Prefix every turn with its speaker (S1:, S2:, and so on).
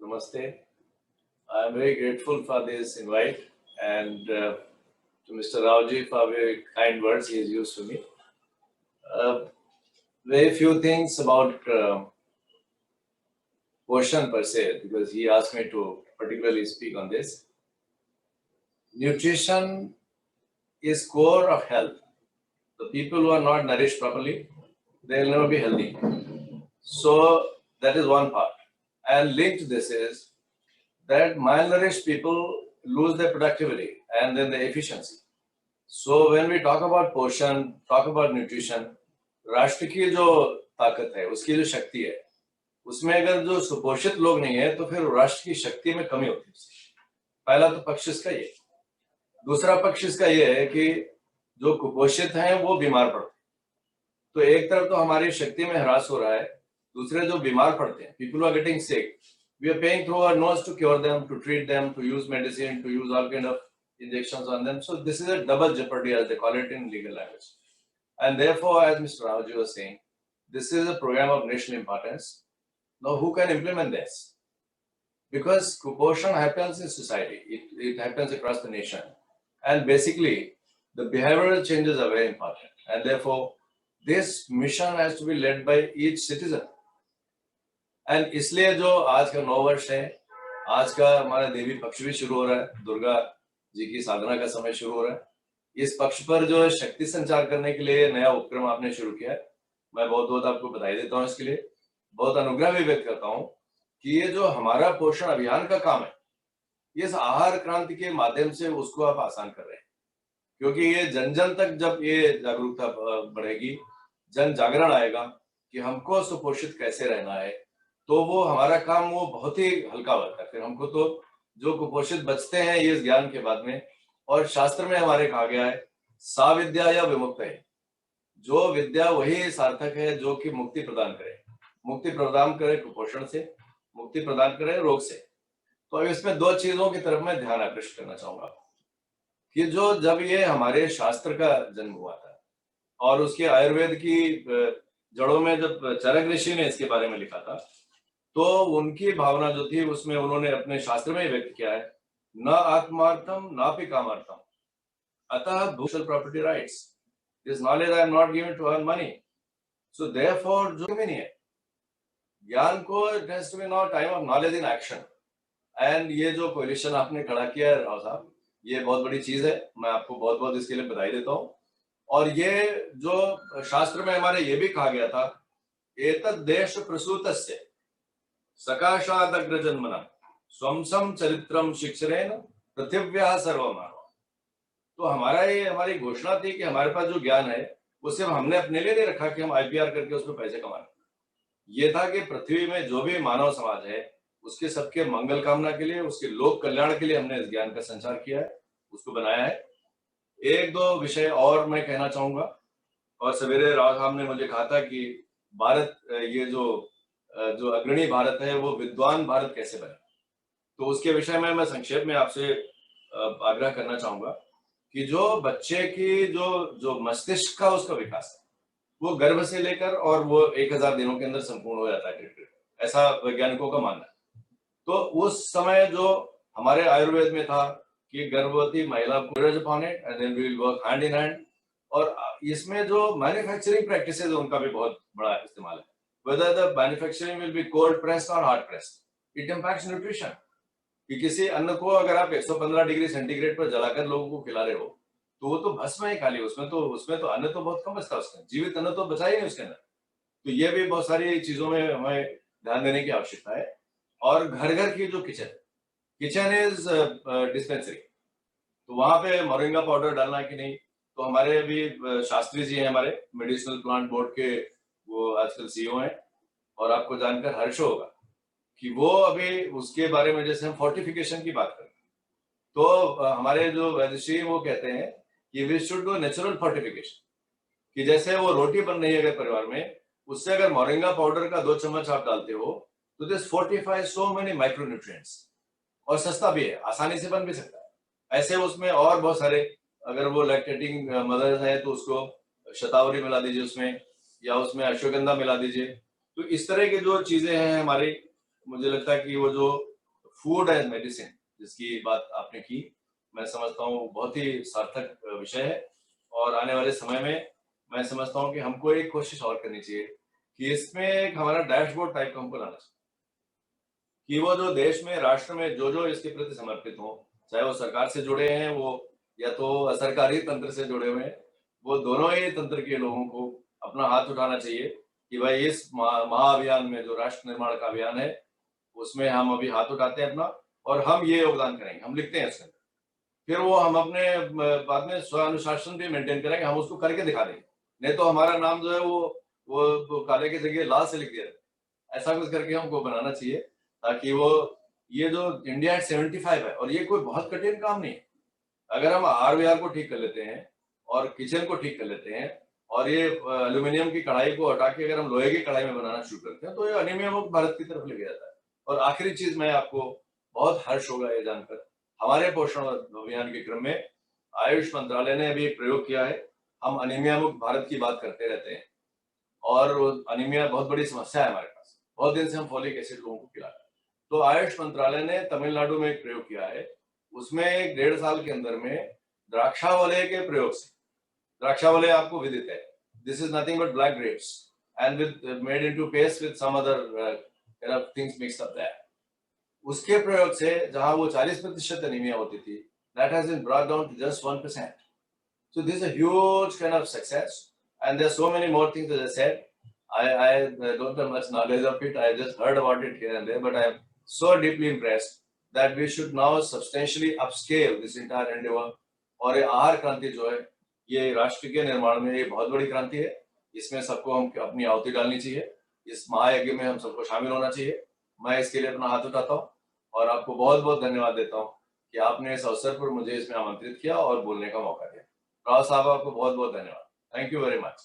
S1: Namaste. I am very grateful for this invite and to Mr. Raoji for very kind words he has used to me. Very few things about Poshan per se, because he asked me to particularly speak on this. Nutrition is core of health. The people who are not nourished properly, they will never be healthy. So that is one part. And linked to this is that malnourished people lose their productivity and then their efficiency. So when we talk about Poshan, talk about nutrition, राष्ट्र की जो ताकत है, उसकी जो शक्ति है, उसमें अगर जो सुपोषित लोग नहीं है तो फिर राष्ट्र की शक्ति में कमी होती है। पहला तो पक्ष इसका ये। दूसरा पक्ष इसका ये है कि जो कुपोषित हैं वो बीमार पड़ते हैं। तो एक तरफ तो हमारी शक्ति में ह्रास हो रहा है, दूसरे जो बीमार पड़ते हैं, people are getting sick. We are paying through our nose to cure them, to treat them, to use medicine, to use all kind of injections on them. So this is a double jeopardy, as they call it in legal language. And therefore, as Mr. Raoji was saying, this is a program of national importance. Now, who can implement this? Because kuposhan happens in society. It happens across the nation. And basically, the behavioral changes are very important. And therefore, this mission has to be led by each citizen. And इसलिए जो आज का 9 वर्ष है, आज का हमारा देवी पक्ष भी शुरू हो रहा है, दुर्गा जी की साधना का समय शुरू हो रहा है। इस पक्ष पर जो शक्ति संचार करने के लिए नया उपक्रम आपने शुरू किया है, मैं बहुत बहुत आपको बधाई देता हूँ इसके लिए। बहुत अनुग्रह भी व्यक्त करता हूँ कि ये जो हमारा पोषण अभियान का काम है, इस आहार क्रांति के माध्यम से उसको आप आसान कर रहे हैं, क्योंकि ये जन जन तक जब ये जागरूकता बढ़ेगी, जन जागरण आएगा कि हमको सुपोषित कैसे रहना है, तो वो हमारा काम वो बहुत ही हल्का होता है। फिर हमको तो जो कुपोषित बचते हैं ये इस ज्ञान के बाद में, और शास्त्र में हमारे कहा गया है सा विद्या या विमुक्त है, जो विद्या वही सार्थक है जो कि मुक्ति प्रदान करे, मुक्ति प्रदान करे कुपोषण से, मुक्ति प्रदान करे रोग से। तो अब इसमें दो चीजों की तरफ मैं ध्यान आकृष्ट करना चाहूंगा कि जो जब ये हमारे शास्त्र का जन्म हुआ था और उसके आयुर्वेद की जड़ों में जब चरक ऋषि ने इसके बारे में लिखा था, तो उनकी भावना जो थी उसमें उन्होंने अपने शास्त्र में व्यक्त किया है, न आत्मार्थम नापि कामार्थम अतः भूषल property rights, this knowledge I am not given to earn money. So therefore जो भी नहीं है ज्ञान को, it has to be now time of knowledge in action. And ये जो कोलिशन आपने खड़ा किया है राव साहब, ये बहुत बड़ी चीज है, मैं आपको बहुत बहुत इसके लिए बधाई देता हूँ। और ये जो शास्त्र में हमारे ये भी कहा गया था, एतद् देश प्रसूतस्य सकाशादग्रजन्मना स्वंसम चरित्रम शिक्षरेण पृथिव्याः सर्वमानव। तो हमारी घोषणा थी कि हमारे पास जो ज्ञान है वो सिर्फ हमने अपने लिए नहीं रखा कि हम आईपीआर करके उसमें पैसे कमाएं। ये था कि पृथ्वी में जो भी मानव समाज है उसके सबके मंगल कामना के लिए, उसके लोक कल्याण के लिए हमने इस ज्ञान का संचार किया है, उसको बनाया है। एक दो विषय और मैं कहना चाहूंगा। और सवेरे राव साहब ने मुझे कहा था कि भारत, ये जो अग्रणी भारत है वो विद्वान भारत कैसे बने, तो उसके विषय में मैं संक्षेप में आपसे आग्रह करना चाहूंगा कि जो बच्चे की जो मस्तिष्क का उसका विकास है वो गर्भ से लेकर और वो 1000 दिनों के अंदर संपूर्ण हो जाता है, ऐसा वैज्ञानिकों का मानना है। तो उस समय जो हमारे आयुर्वेद में था कि गर्भवती महिला को and then we will work hand in hand, और इसमें जो मैन्युफैक्चरिंग प्रैक्टिसेस उनका भी बहुत बड़ा इस्तेमाल है। Whether the manufacturing will be cold pressed or hot pressed, it impacts nutrition. कि किसी अन्न को अगर आप 115 डिग्री सेंटीग्रेड पर जलाकर लोगों को खिला रहे हो तो वो तो भस्म है खाली, उसमें तो अन्न तो बहुत कम बचता है, उसका जीवित अन्न तो बचा ही नहीं उसके अंदर। तो ये भी बहुत सारी चीजों में हमें ध्यान देने की आवश्यकता है। और घर घर की जो किचन इज डिस्पेंसरी, तो वहां पे मोरिंगा पाउडर डालना है कि नहीं। तो हमारे भी शास्त्री जी हैं, हमारे मेडिसिनल प्लांट बोर्ड के वो आजकल सीईओ हैं, और आपको जानकर हर्ष होगा कि वो अभी उसके बारे में, जैसे हम फोर्टिफिकेशन की बात करें तो हमारे जो वैद्यश्री वो कहते हैं कि we should do natural fortification, कि जैसे वो रोटी बन रही है अगर परिवार में, उससे अगर मोरिंगा पाउडर का 2 चम्मच आप डालते हो तो दिस फोर्टिफाइज सो मेनी माइक्रोन्यूट्रिएंट्स, और सस्ता भी है, आसानी से बन भी सकता है। ऐसे उसमें और बहुत सारे, अगर वो लैक्टेटिंग मदर्स है तो उसको शतावरी मिला दीजिए उसमें, या उसमें अश्वगंधा मिला दीजिए। तो इस तरह की जो चीजें हैं हमारी, मुझे लगता है कि वो जो फूड एज मेडिसिन जिसकी बात आपने की, मैं समझता हूँ बहुत ही सार्थक विषय है। और आने वाले समय में मैं समझता हूँ कि हमको एक कोशिश और करनी चाहिए कि इसमें एक हमारा डैशबोर्ड टाइप का हमको लाना चाहिए कि वो जो देश में, राष्ट्र में जो इसके प्रति समर्पित हो, चाहे वो सरकार से जुड़े हैं वो या तो असरकारी तंत्र से जुड़े हुए हैं, वो दोनों ही तंत्र के लोगों को अपना हाथ उठाना चाहिए कि भाई इस महाअभियान में, जो राष्ट्र निर्माण का अभियान है, उसमें हम अभी हाथ उठाते हैं अपना, और हम ये योगदान करेंगे, हम लिखते हैं इसके अंदर। फिर वो हम अपने बाद में स्व अनुशासन भी मेंटेन करेंगे, हम उसको करके दिखा देंगे। नहीं तो हमारा नाम जो है वो काले की जगह लाल से लिख दिया जाए। ऐसा कुछ करके हमको बनाना चाहिए ताकि वो, ये जो इंडिया 75 है, और ये कोई बहुत कठिन काम नहीं है। अगर हम आर को ठीक कर लेते हैं और किचन को ठीक कर लेते हैं और ये एल्यूमिनियम की कढ़ाई को हटा के अगर हम लोहे की कढ़ाई में बनाना शुरू करते हैं, तो ये अनिमिया मुक्त भारत की तरफ लेके जाता है। और आखिरी चीज, मैं आपको बहुत हर्ष होगा ये जानकर, हमारे पोषण अभियान के क्रम में आयुष मंत्रालय ने अभी एक प्रयोग किया है। हम अनिमिया मुक्त भारत की बात करते रहते हैं और अनिमिया बहुत बड़ी समस्या है हमारे पास, बहुत दिन से हम फॉलिक एसिड लोगों को खिला रहे हैं। तो आयुष मंत्रालय ने तमिलनाडु में एक प्रयोग किया है, उसमें 1.5 साल के अंदर में द्राक्षावलय के प्रयोग से, द्राक्षावलय आपको विदित है, this is nothing but black grapes and with made into paste with some other things mixed up that, उसके प्रयोग से जहां वो 40% एनीमिया होती थी, that has been brought down to just 1%. So this is a huge kind of success, and there's so many more things. As I said, I don't have much knowledge of it. I just heard about it here and there, but I am so deeply impressed that we should now substantially upscale this entire endeavor. और ये आहार क्रांति जो है, ये राष्ट्र के निर्माण में ये बहुत बड़ी क्रांति है। इसमें सबको हम अपनी आहुति डालनी चाहिए, इस महायज्ञ में हम सबको शामिल होना चाहिए। मैं इसके लिए अपना हाथ उठाता हूँ और आपको बहुत बहुत धन्यवाद देता हूँ कि आपने इस अवसर पर मुझे इसमें आमंत्रित किया और बोलने का मौका दिया। राव साहब, आपको बहुत बहुत धन्यवाद। Thank you very much.